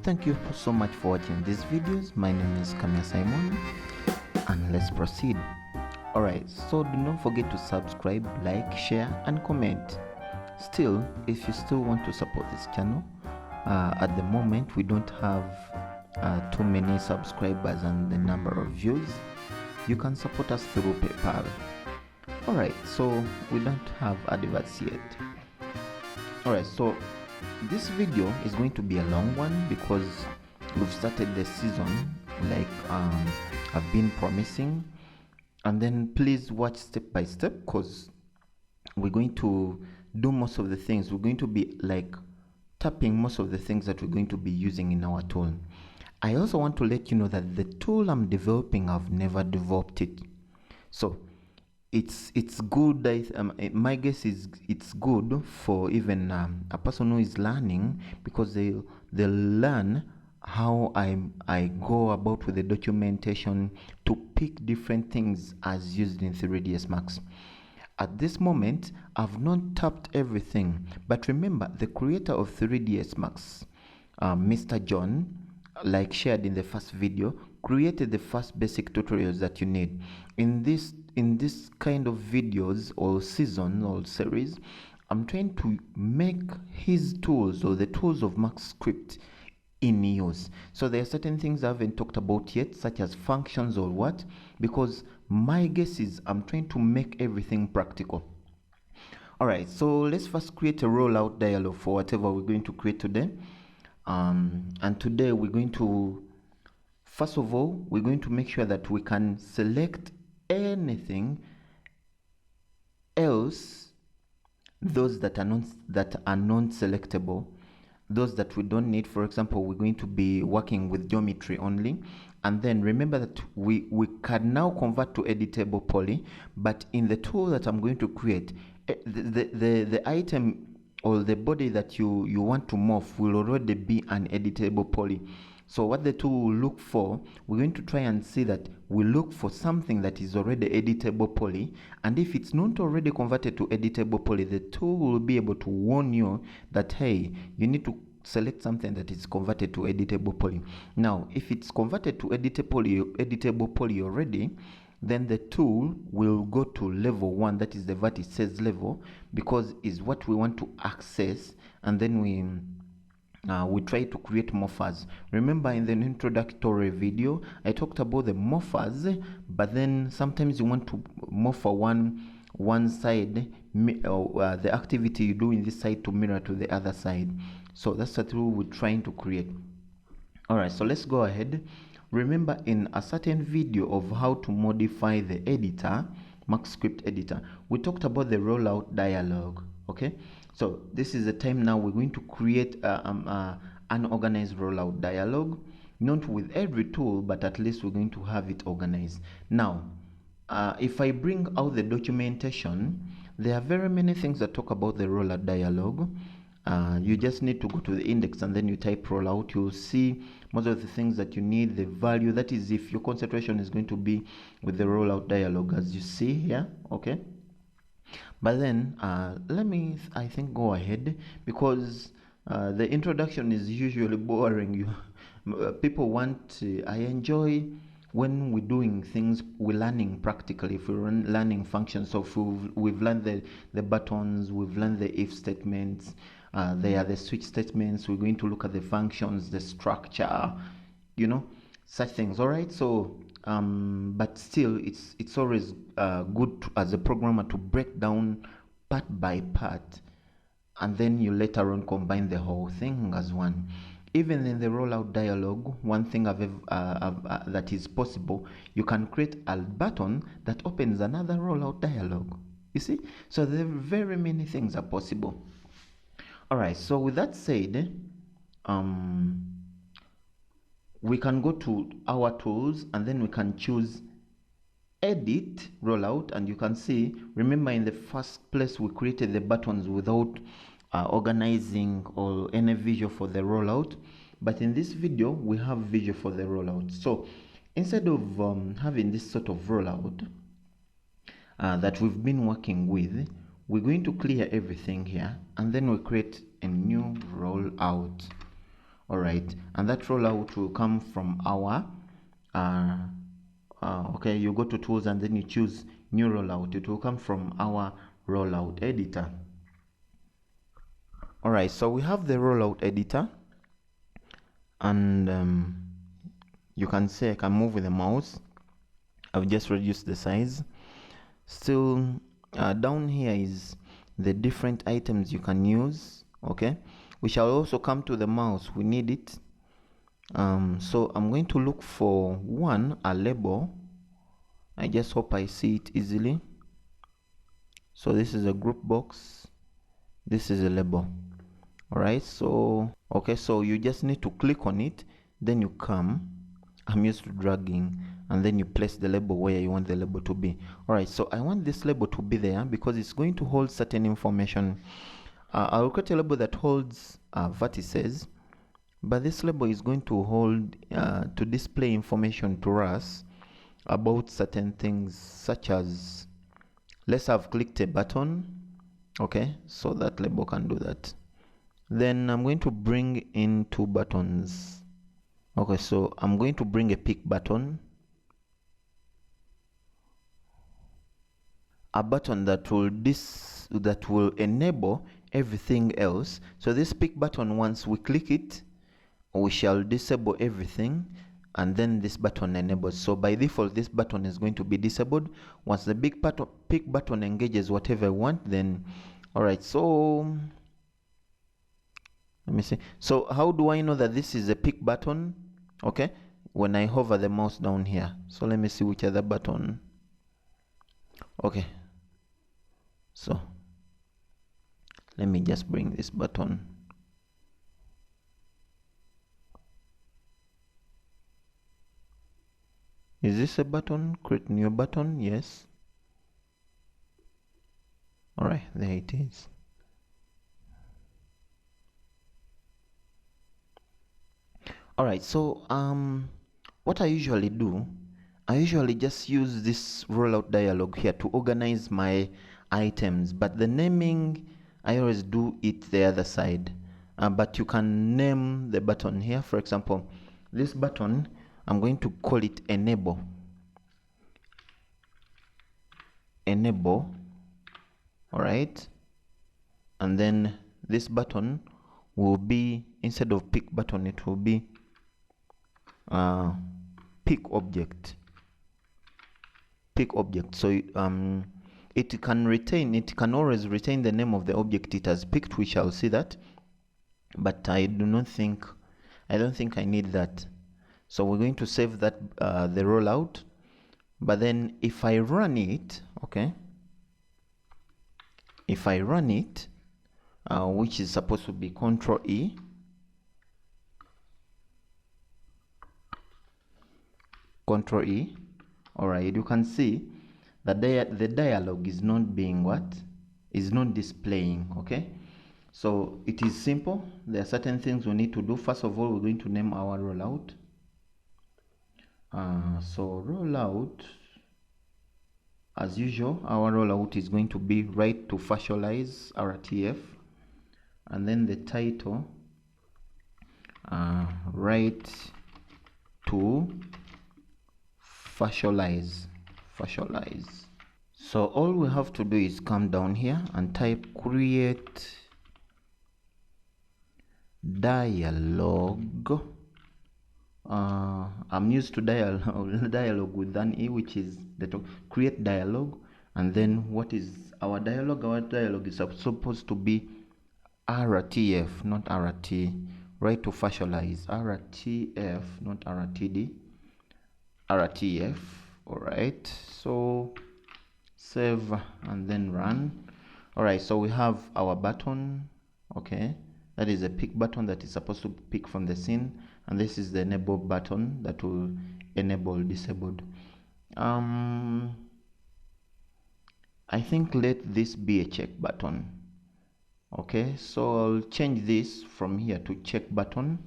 Thank you so much for watching these videos. My name is Kamia Simon, and let's proceed. Alright, so do not forget to subscribe, like, share and comment. Still, if you still want to support this channel, at the moment we don't have too many subscribers and the number of views. You can support us through PayPal. Alright, so we don't have adverts yet. Alright, so this video is going to be a long one because we've started the season like I've been promising, and then please watch step by step because we're going to do most of the things. We're going to be like tapping most of the things that we're going to be using in our tool. I also want to let you know that the tool I'm developing, I've never developed it, so it's good. My guess is it's good for even a person who is learning, because they'll learn how I go about with the documentation to pick different things as used in 3ds Max. At this moment, I've not tapped everything, but remember, the creator of 3ds Max, Mr. John, like shared in the first video, created the first basic tutorials that you need. In this kind of videos or season or series, I'm trying to make his tools or the tools of Maxscript in use. So there are certain things I haven't talked about yet, such as functions or what, because my guess is I'm trying to make everything practical. Alright, so let's first create a rollout dialog for whatever we're going to create today. And today we're going to, first of all, we're going to make sure that we can select anything else, those that are non-selectable, those that we don't need. For example, we're going to be working with geometry only, and then remember that we can now convert to editable poly, but in the tool that I'm going to create, the item or the body that you want to morph will already be an editable poly. So what the tool will look for, we're going to try and see that we look for something that is already editable poly, and if it's not already converted to editable poly, the tool will be able to warn you that, hey, you need to select something that is converted to editable poly. Now, if it's converted to editable poly already, then the tool will go to level 1, that is the vertices level, because is what we want to access, and then we try to create morphers. Remember, in the introductory video I talked about the morphers, but then sometimes you want to morph one side, the activity you do in this side to mirror to the other side. So that's the tool we're trying to create. Alright, so let's go ahead. Remember, in a certain video of how to modify the editor, Maxscript editor, we talked about the rollout dialogue. Okay, so this is the time now we're going to create an organized rollout dialogue, not with every tool, but at least we're going to have it organized. Now, if I bring out the documentation, there are very many things that talk about the rollout dialogue. You just need to go to the index and then you type rollout. You'll see most of the things that you need, the value, that is if your concentration is going to be with the rollout dialogue, as you see here. Okay, but then let me I think go ahead, because the introduction is usually boring. People want I enjoy when we're doing things, we're learning practically. If we're learning functions, so if we've learned the buttons, we've learned the if statements, they are the switch statements, we're going to look at the functions, the structure, you know, such things. All right, so but still it's always good as a programmer to break down part by part, and then you later on combine the whole thing as one. Even in the rollout dialogue, one thing that is possible, you can create a button that opens another rollout dialogue. You see, so there are very many things are possible. All right, so with that said, we can go to our tools and then we can choose edit rollout, and you can see, remember, in the first place we created the buttons without organizing or any visual for the rollout, but in this video we have visual for the rollout. So instead of having this sort of rollout that we've been working with, we're going to clear everything here and then we create a new rollout. All right, and that rollout will come from our okay, you go to tools and then you choose new rollout. It will come from our rollout editor. All right, so we have the rollout editor, and you can see I can move with the mouse. I've just reduced the size. Still, down here is the different items you can use. Okay, we shall also come to the mouse. We need it. So I'm going to look for a label. I just hope I see it easily. So this is a group box, this is a label. All right, so okay, so you just need to click on it, then you come, I'm used to dragging, and then you place the label where you want the label to be. All right, so I want this label to be there because it's going to hold certain information. I'll create a label that holds vertices, but this label is going to hold to display information to us about certain things, such as, let's have clicked a button. Okay, so that label can do that. Then I'm going to bring in 2 buttons. Okay, so I'm going to bring a pick button, a button that will enable everything else. So this pick button, once we click it, we shall disable everything, and then this button enables. So by default, this button is going to be disabled. Once the pick button engages whatever I want, then all right, so let me see. So how do I know that this is a pick button? Okay, when I hover the mouse down here. So let me see which other button. Okay, so let me just bring this button. Is this a button? Create new button? Yes. All right, there it is. All right, so what I usually do, I usually just use this rollout dialog here to organize my items, but the naming, I always do it the other side. But you can name the button here. For example, this button, I'm going to call it enable. Enable. All right, and then this button will be, instead of pick button, it will be pick object. Pick object. So it can always retain the name of the object it has picked. We shall see that, but I don't think I need that. So we're going to save that, the rollout. But then if I run it, okay, if I run it, which is supposed to be Control E, Control E. All right, you can see that the dialog is not being is not displaying. Okay, so it is simple. There are certain things we need to do. First of all, we're going to name our rollout. So rollout, as usual, our rollout is going to be right to facialize RTF, and then the title, right to facialize. So all we have to do is come down here and type create dialogue. I'm used to dialogue with an E, which is the create dialogue. And then what is our dialogue? Our dialogue is supposed to be RTF, not RT. Right to facialize. RTF, not RTD. RTF. All right, so save and then run. All right, so we have our button. Okay, that is a pick button that is supposed to pick from the scene, and this is the enable button that will enable disabled. I think let this be a check button. Okay, so I'll change this from here to check button.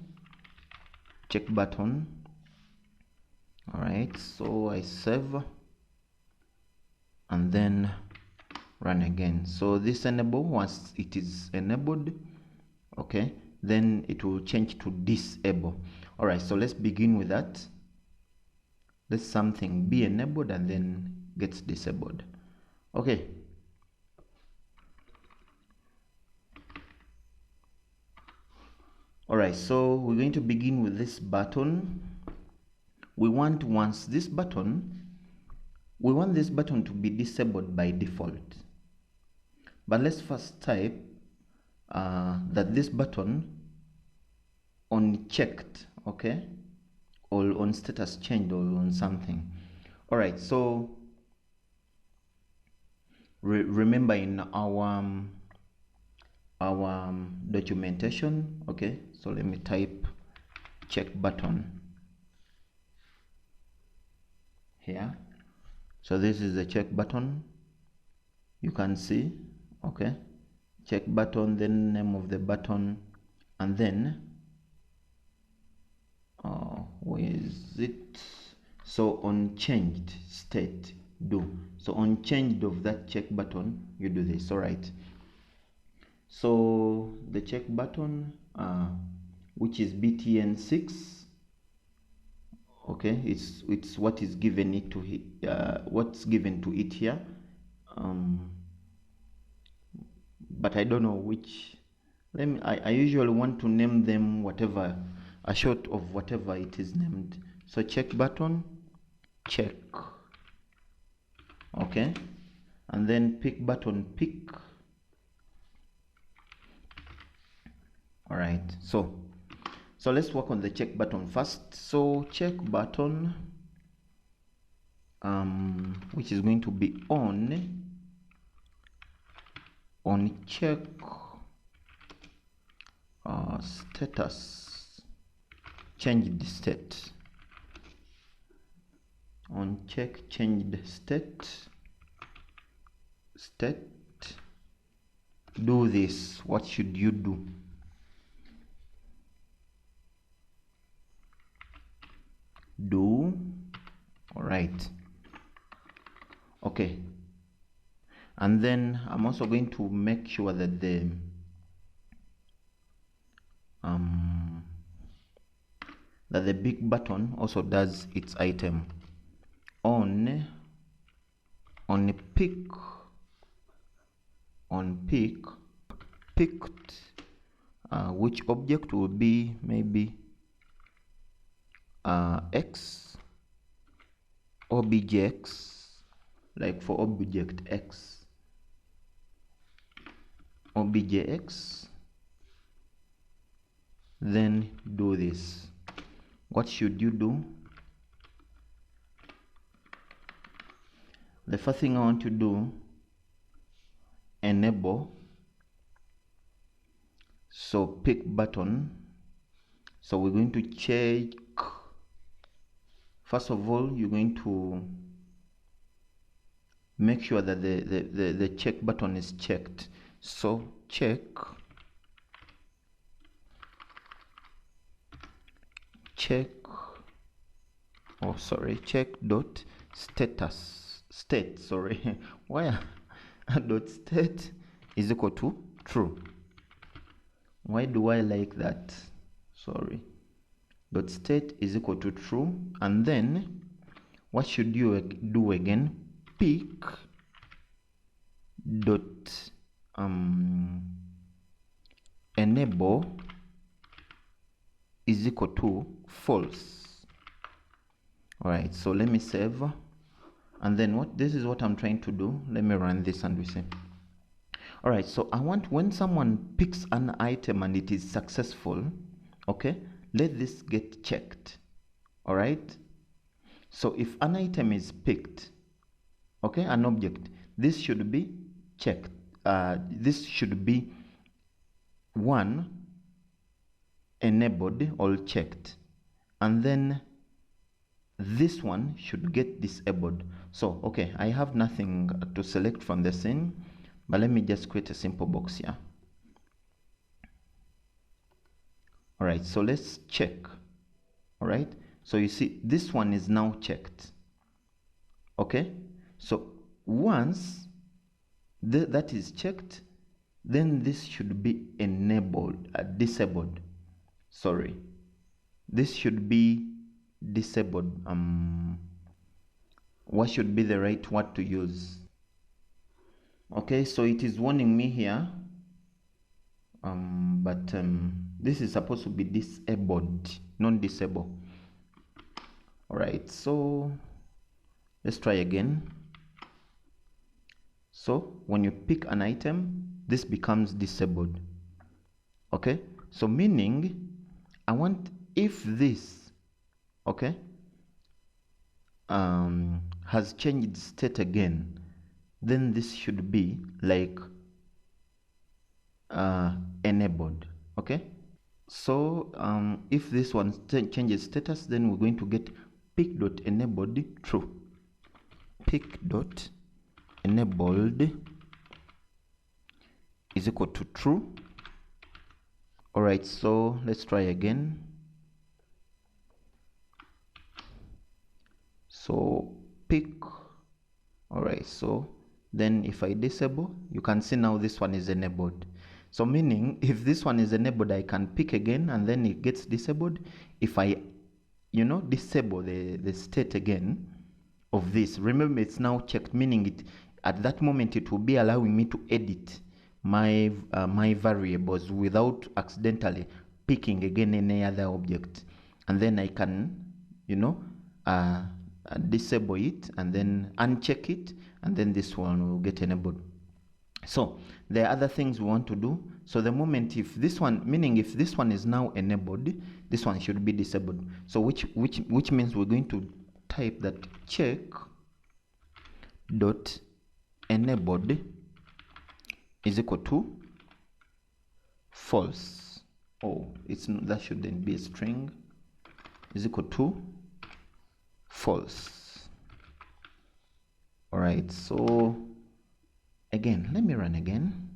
All right, so I save and then run again. So this enable, once it is enabled, okay, then it will change to disable. All right, so let's begin with that. Let something be enabled and then gets disabled. Okay. All right, so we're going to begin with this button. We want this button to be disabled by default. But let's first type that this button on checked, okay, or on status changed or on something. All right, so remember in our documentation, okay, so let me type check button here. So this is the check button, you can see, okay, check button, then name of the button, and then where is it? So on changed state, do. So on changed of that check button, you do this. All right, so the check button, which is btn6, okay, it's what is given it to what's given to it here, but I don't know which. I usually want to name them whatever, a short of whatever it is named. So check button, check, okay, and then pick button, pick. All right, so let's work on the check button first. So check button, which is going to be on check status changed state, on check changed state, do this. What should you do? All right, okay, and then I'm also going to make sure that the big button also does its item on picked, which object will be maybe x, objx, like for object x, objx, then do this. What should you do? The first thing I want to do, enable, so pick button. So we're going to check, first of all, you're going to make sure that the check button is checked. So check dot state, sorry, why dot state is equal to true. Why do I like that? Sorry, dot state is equal to true. And then what should you do again? Pick dot enable is equal to false. All right, so let me save, and then this is what I'm trying to do. Let me run this and we see. All right, so I want, when someone picks an item and it is successful, okay, let this get checked. All right, so if an item is picked, okay, an object, this should be checked. This should be one, enabled or checked, and then this one should get disabled. So okay, I have nothing to select from the scene, but let me just create a simple box here. All right, so let's check. All right, so you see this one is now checked. Okay, so once that is checked, then this should be disabled. Sorry, this should be disabled. What should be the right word to use? Okay, so it is warning me here, but this is supposed to be disabled, not disable. All right, so let's try again. So when you pick an item, this becomes disabled. Okay, so meaning I want, if this, okay, has changed state again, then this should be like enabled. Okay, so if this one changes status, then we're going to get pick.enabled true. Pick.enabled is equal to true. All right, so let's try again. So pick. All right, so then if I disable, you can see now this one is enabled. So meaning if this one is enabled, I can pick again and then it gets disabled. If I disable the state again of this, remember it's now checked, meaning it at that moment it will be allowing me to edit my my variables without accidentally picking again any other object, and then I can disable it and then uncheck it, and then this one will get enabled. So there are other things we want to do. So the moment if this one, meaning if this one is now enabled, this one should be disabled. So which means we're going to type that check dot enabled is equal to false. Oh, that shouldn't be a string. Is equal to false. All right, so again, let me run again.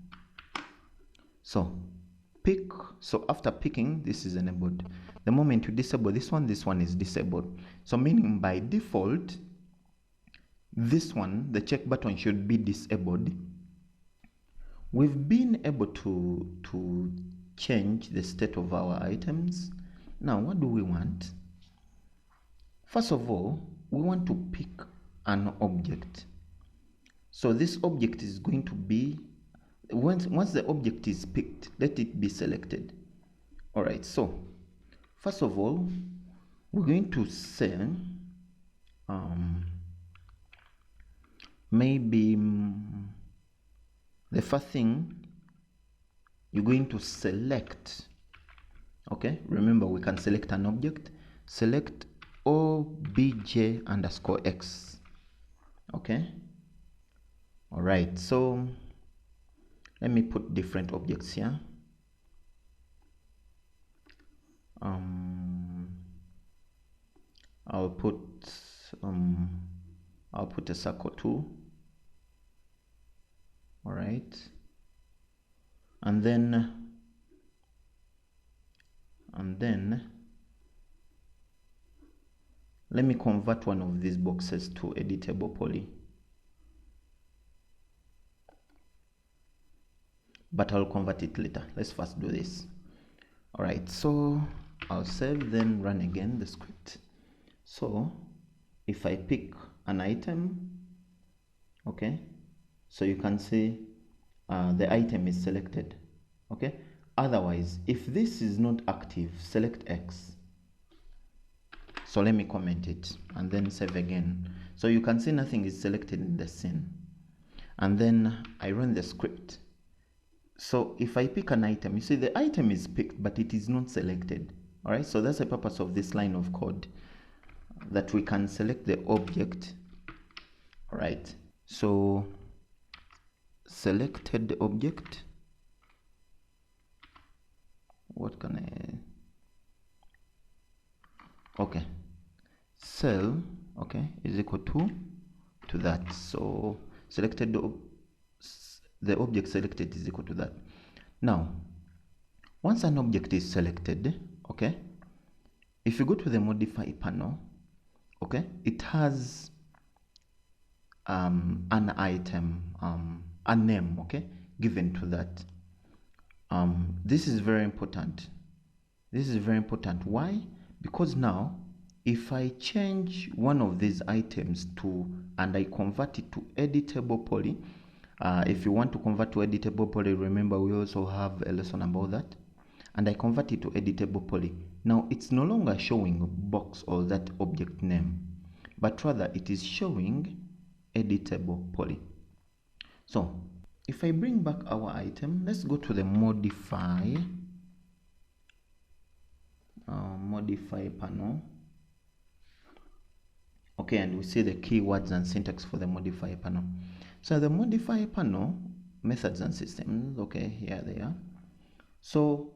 So pick. So after picking, this is enabled. The moment you disable this one is disabled. So meaning by default, this one, the check button, should be disabled. We've been able to change the state of our items. Now, what do we want? First of all, we want to pick an object. So this object is going to be, once the object is picked, let it be selected. All right, so first of all, we're going to say maybe the first thing you're going to select. Okay, remember we can select an object. Select obj_x. Okay, all right, so let me put different objects here. I'll put a circle too. All right, and then let me convert one of these boxes to editable poly, but I'll convert it later. Let's first do this. All right, so I'll save, then run again the script. So if I pick an item, okay, so you can see the item is selected. Okay, otherwise if this is not active, select X. So let me comment it and then save again. So you can see nothing is selected in the scene, and then I run the script. So if I pick an item, you see the item is picked but it is not selected. All right, so that's the purpose of this line of code, that we can select the object. All right, so selected the object. What can okay, cell, okay, is equal to that. So selected the object selected is equal to that. Now once an object is selected, okay, if you go to the modify panel, okay, it has an item, a name, okay, given to that. this is very important. This is very important. Why? Because now if I change one of these items and I convert it to editable poly, if you want to convert to editable poly, remember we also have a lesson about that, and I convert it to editable poly, now it's no longer showing box or that object name, but rather it is showing editable poly. So if I bring back our item, let's go to the modify panel. Okay, and we see the keywords and syntax for the modify panel. So the modify panel, methods and systems, okay, here they are. So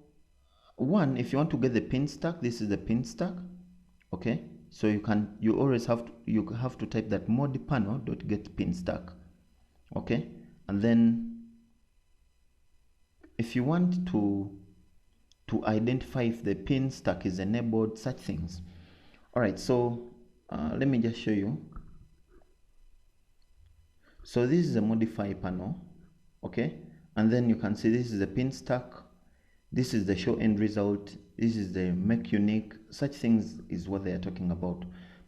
one, if you want to get the pin stack, this is the pin stack. Okay, so you always have to type that mod panel.get pin stack. Okay, and then if you want to identify if the pin stack is enabled, such things. All right, so let me just show you. So this is a modify panel, okay, and then you can see this is the pin stack, this is the show end result, this is the make unique, such things is what they are talking about.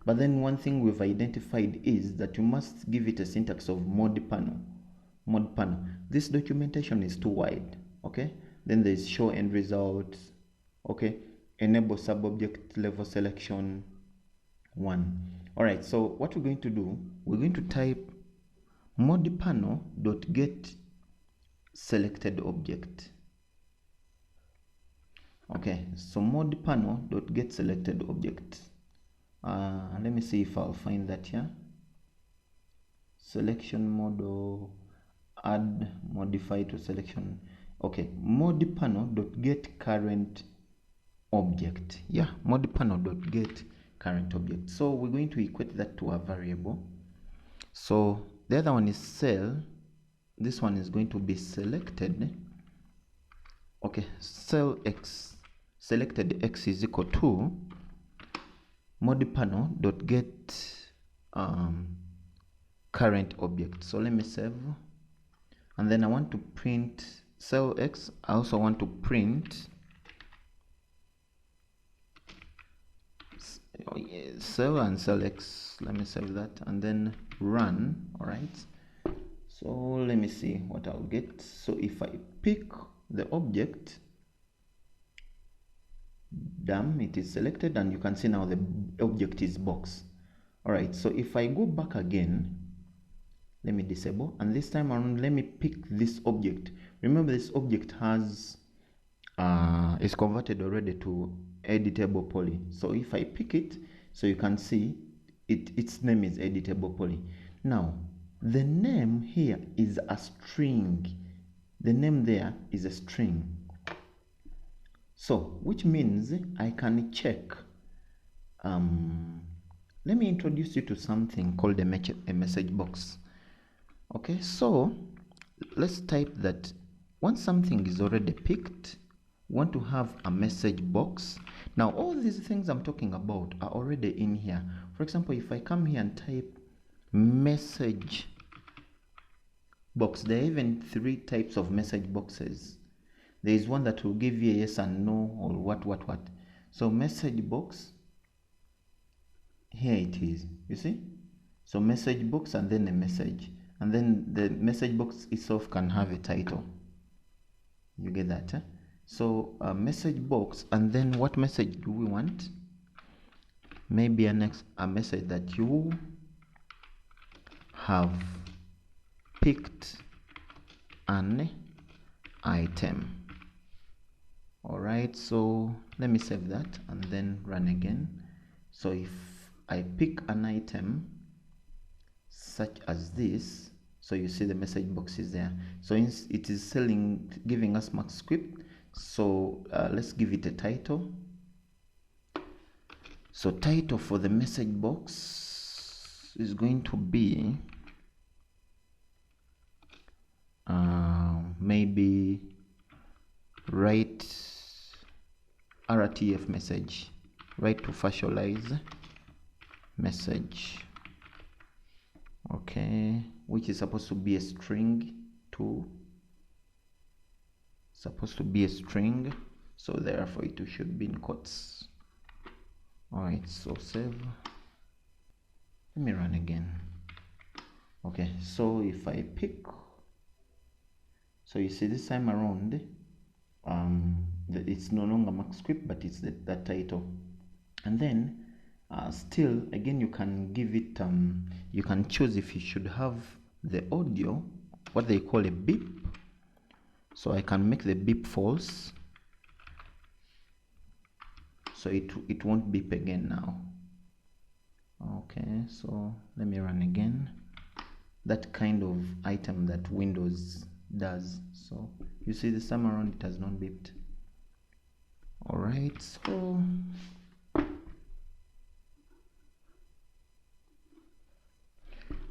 But then one thing we've identified is that you must give it a syntax of mod panel. This documentation is too wide, okay. Then there's show end result, okay, enable sub-object level selection 1. All right, so what we're going to do, we're going to type mod panel.get selected object. Okay, so mod panel.get selected object. Let me see if I'll find that here. Selection model, add modify to selection. Okay, mod panel.get current object. Yeah, mod panel.get current object. So we're going to equate that to a variable. So the other one is cell. This one is going to be selected. Okay, cell x, selected x is equal to mod panel.get current object. So let me save, and then I want to print cell x. I also want to print cell and cell x. Let me save that and then run. All right, so let me see what I'll get. So if I pick the object, it is selected, and you can see now the object is box. All right, so if I go back again, let me disable, and this time around let me pick this object. Remember, this object has is converted already to editable poly. So if I pick it, so you can see its name is editable poly. Now the name here is a string. The name there is a string. So which means I can check. Let me introduce you to something called a message box. Okay, so let's type that once something is already picked, we want to have a message box. Now all these things I'm talking about are already in here. For example, if I come here and type message box, there are even 3 types of message boxes. There is one that will give you a yes and no, or what. So message box, here it is, you see. So message box and then a message, and then the message box itself can have a title. You get that, eh? So a message box, and then what message do we want? Maybe a message that you have picked an item. All right, so let me save that and then run again. So if I pick an item such as this, so you see the message box is there. So it is giving us Maxscript. So let's give it a title. So title for the message box is going to be maybe write RTF message, write to facialize message. Okay, which is supposed to be a string to supposed to be a string, so therefore it should be in quotes. All right, so save. Let me run again. Okay, so if I pick, so you see this time around, it's no longer Maxscript, but it's that title. And then still again, you can give it, you can choose if you should have the audio, what they call a beep. So I can make the beep false, so it won't beep again now. Okay, so let me run again. That kind of item that Windows does. So you see this time around it has not beeped. All right,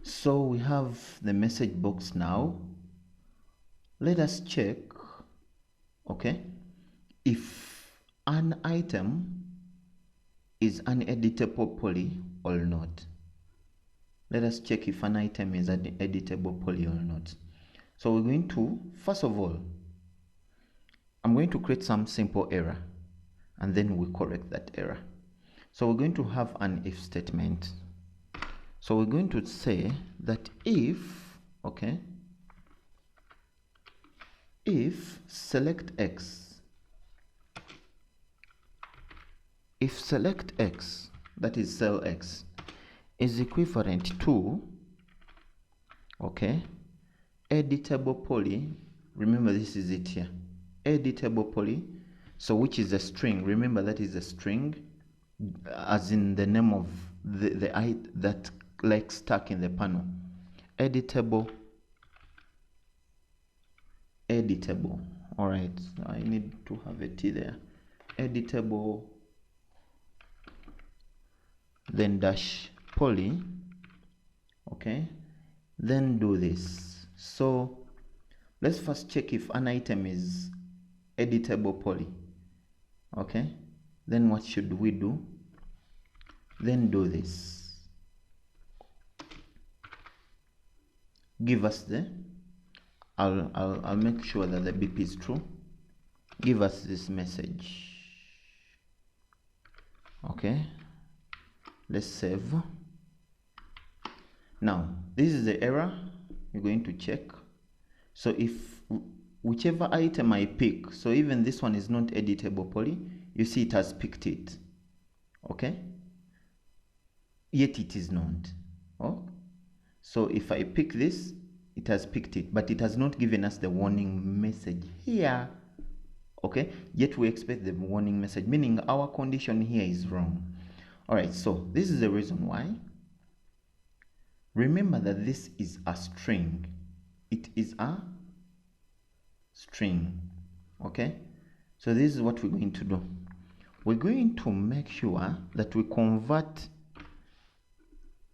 so we have the message box now. Let us check, okay, if an item is an editable poly or not. Let us check if an item is an editable poly or not. So we're going to, first of all, I'm going to create some simple error, and then we correct that error. So we're going to have an if statement. So we're going to say that if, okay, if select x, if select x, that is cell x, is equivalent to, okay, editable poly, remember this is it here, editable poly, so which is a string, remember that is a string, as in the name of the that like stuck in the panel, editable. All right, I need to have a T there, editable, then dash poly, okay, then do this. So let's first check if an item is editable poly, okay, then what should we do? Then do this, give us the, I'll make sure that the beep is true, give us this message, okay, let's save. Now this is the error you're going to check. So if whichever item I pick, so even this one is not editable poly, you see it has picked it, okay, yet it is not. Oh, so if I pick this, it has picked it, but it has not given us the warning message here, okay, yet we expect the warning message, meaning our condition here is wrong. All right, so this is the reason why. Remember that this is a string, it is a string, okay. So this is what we're going to do. We're going to make sure that we convert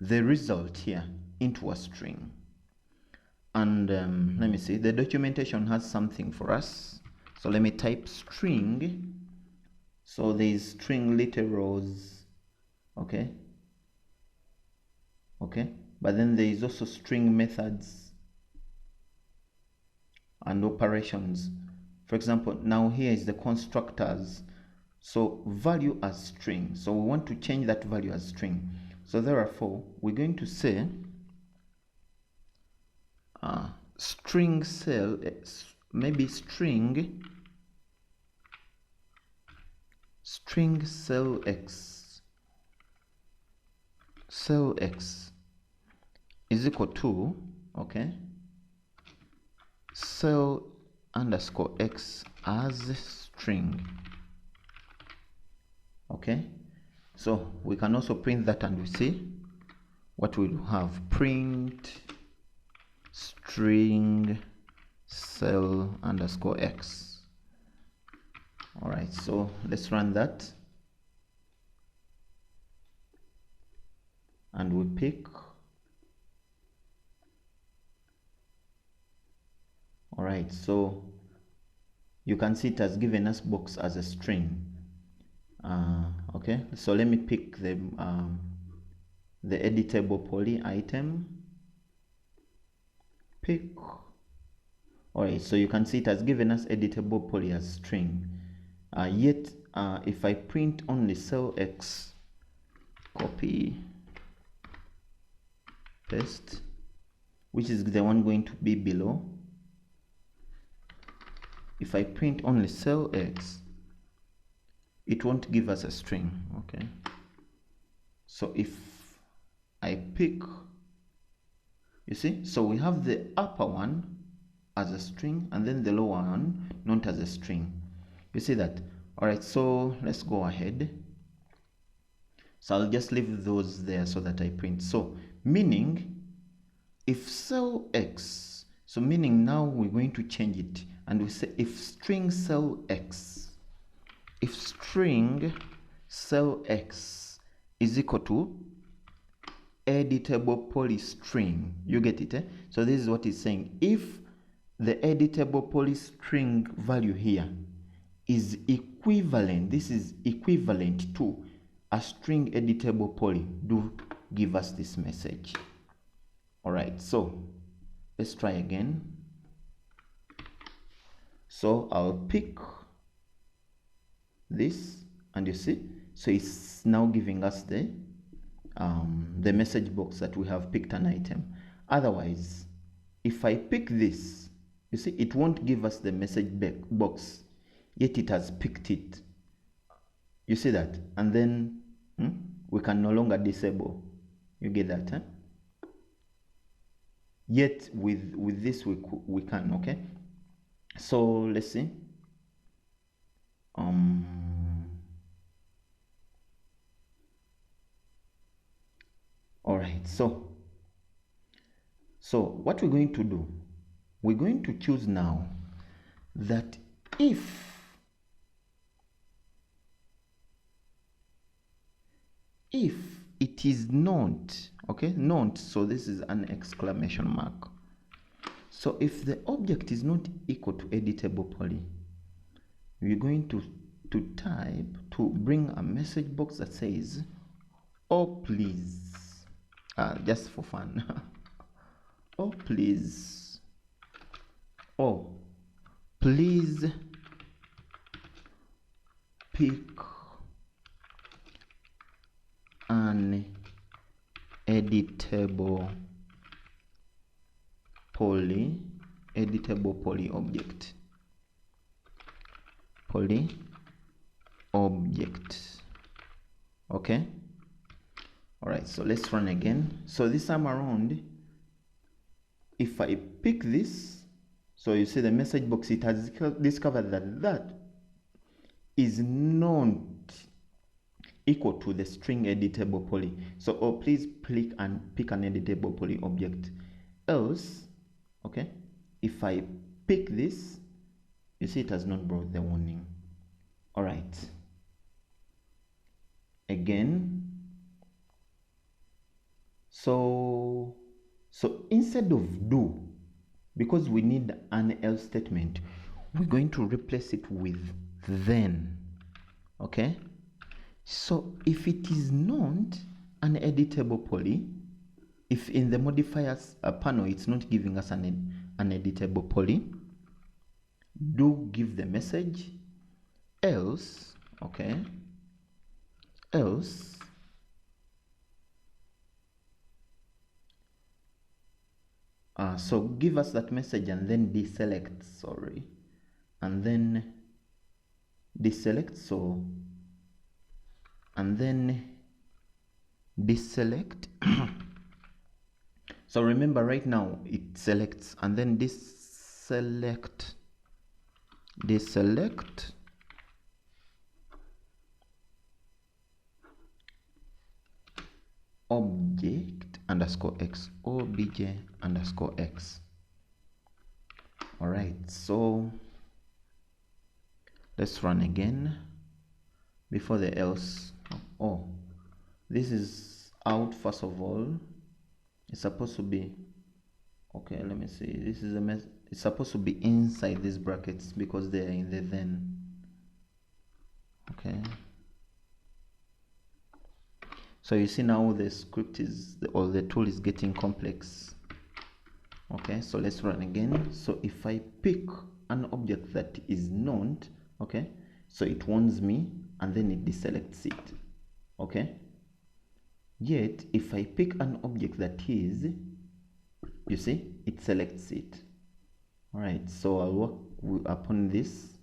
the result here into a string. And let me see, the documentation has something for us. So let me type string. So there is string literals, okay, but then there is also string methods and operations. For example, now here is the constructors, so value as string, so we want to change that value as string. So therefore we're going to say string cell, maybe string cell x is equal to, okay, cell underscore x as string, okay. So we can also print that, and we see what we'll have, print string cell underscore x. All right, so let's run that, and we pick. All right, so you can see it has given us box as a string. Okay, so let me pick the editable poly item, pick, Alright, so you can see it has given us editable poly as string. Yet if I print only cell X, copy, paste, which is the one going to be below. If I print only cell X, it won't give us a string. Okay, so if I pick, you see, so we have the upper one as a string and then the lower one not as a string. You see that? All right, so let's go ahead. So I'll just leave those there so that I print. So meaning if cell X, so meaning now we're going to change it and we say if string cell X, if string cell X is equal to editable poly string, you get it, eh? So this is what it's saying. If the editable poly string value here is equivalent, this is equivalent to a string editable poly, do give us this message. All right, so let's try again. So I'll pick this and you see, so it's now giving us the message box that we have picked an item. Otherwise, if I pick this, you see, it won't give us the message box, yet it has picked it. You see that? And then we can no longer disable. You get that, huh? Yet with this we can. Okay, so let's see. All right, so what we're going to do, we're going to choose now that if it is not, okay, not, so this is an exclamation mark. So if the object is not equal to editable poly, we're going to type, to bring a message box that says, oh please, just for fun, oh please, oh please pick an editable poly object. Okay, all right, so let's run again. So this time around, if I pick this, so you see the message box, it has discovered that is not equal to the string editable poly. So oh please pick an editable poly object. Else, okay, if I pick this, you see it has not brought the warning. All right, again. So instead of do, because we need an else statement, we're going to replace it with then. Okay, so if it is not an editable poly, if in the modifiers panel it's not giving us an editable poly, do give the message else. Okay, else so give us that message and then deselect, sorry, and then deselect, so and then deselect. So remember, right now it selects and then deselect object underscore x, obj underscore x. All right, so let's run again before the else. Oh, this is out. First of all, it's supposed to be, okay, let me see, this is a it's supposed to be inside these brackets because they are in the then. Okay, so you see now the script is, or the tool is getting complex. Okay, so let's run again. So if I pick an object that is not, okay, so it warns me and then it deselects it. Okay, yet if I pick an object that is, you see, it selects it. All right, so I'll work upon this.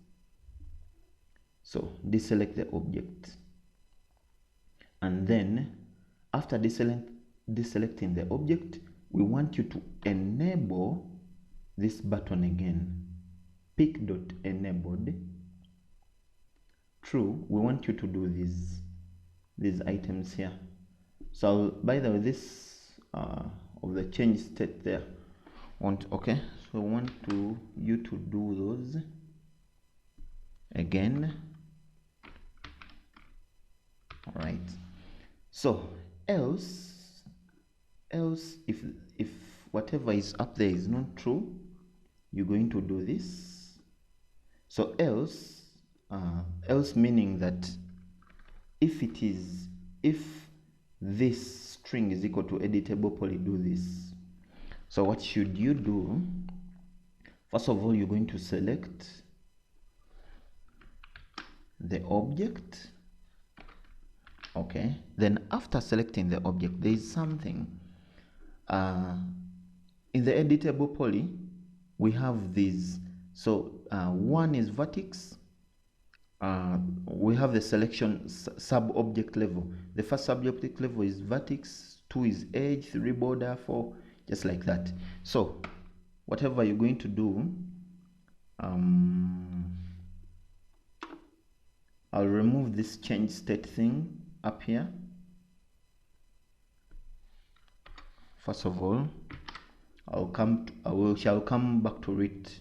So deselect the object, and then after deselecting the object, we want you to enable this button again, pick.enabled. True, we want you to do these items here. So by the way, this of the change state there, okay, so I want you to do those again. All right, so else if whatever is up there is not true, you're going to do this. So else meaning that if this string is equal to editable poly, do this. So what should you do? First of all, you're going to select the object. Okay, then after selecting the object, there is something in the editable poly. We have these. So one is vertex. We have the selection sub-object level. The first sub-object level is vertex, 2 is edge, 3 border, 4, just like that. So whatever you're going to do, I'll remove this change state thing up here. First of all, shall come back to it.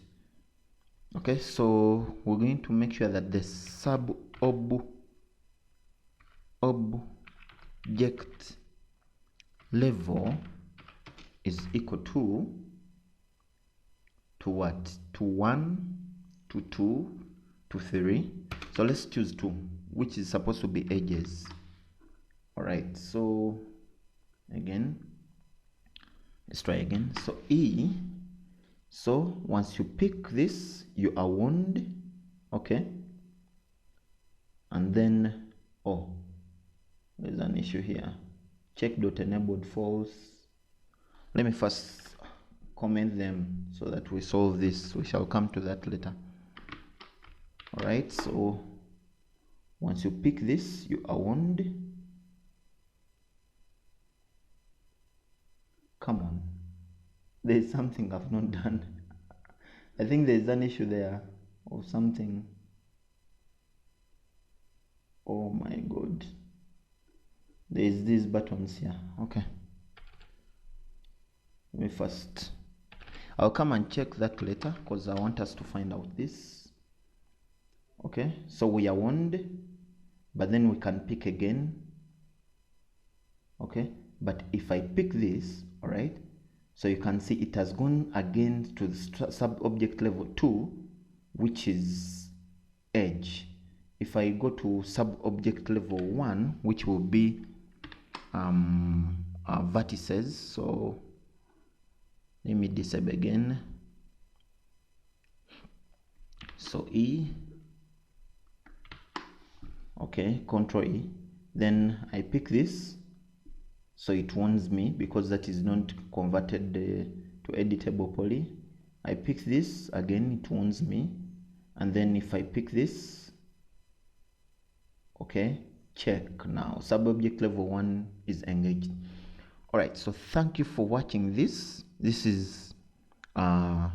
Okay, so we're going to make sure that the sub object level is equal to what? To 1, to 2, to 3. So let's choose 2, which is supposed to be edges. All right, so again, let's try again. So E, so once you pick this, you are warned. Okay, and then there's an issue here. Check.enabled false. Let me first comment them so that we solve this. We shall come to that later. All right, so once you pick this, you are warned. Come on, there's something I've not done. I think there's an issue there or something. Oh my god, there's these buttons here. Okay, let me first, I'll come and check that later because I want us to find out this. Okay, so we are warned, but then we can pick again. Okay, but if I pick this, all right, so you can see it has gone again to the sub-object level 2, which is edge. If I go to sub-object level 1, which will be vertices, so let me disable again. So E, okay, Control E, then I pick this. So it warns me because that is not converted to editable poly. I pick this again, it warns me. And then if I pick this, okay, check now. Sub-object level 1 is engaged. All right, so thank you for watching this. This is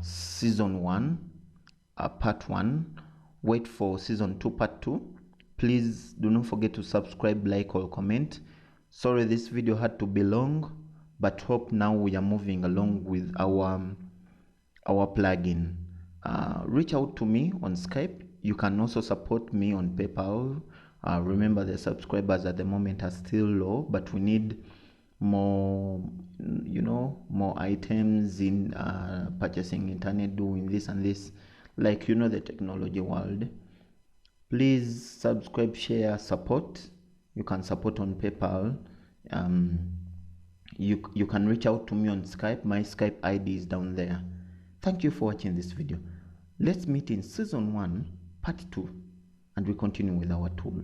season 1, part 1. Wait for season 2, part 2. Please do not forget to subscribe, like, or comment. Sorry this video had to be long, but hope now we are moving along with our plugin. Reach out to me on Skype. You can also support me on PayPal. Remember, the subscribers at the moment are still low, but we need more, more items in purchasing internet, doing this and this, like the technology world. Please subscribe, share, support. You can support on PayPal. you can reach out to me on Skype. My Skype ID is down there. Thank you for watching this video. Let's meet in season 1 part 2 and we continue with our tool.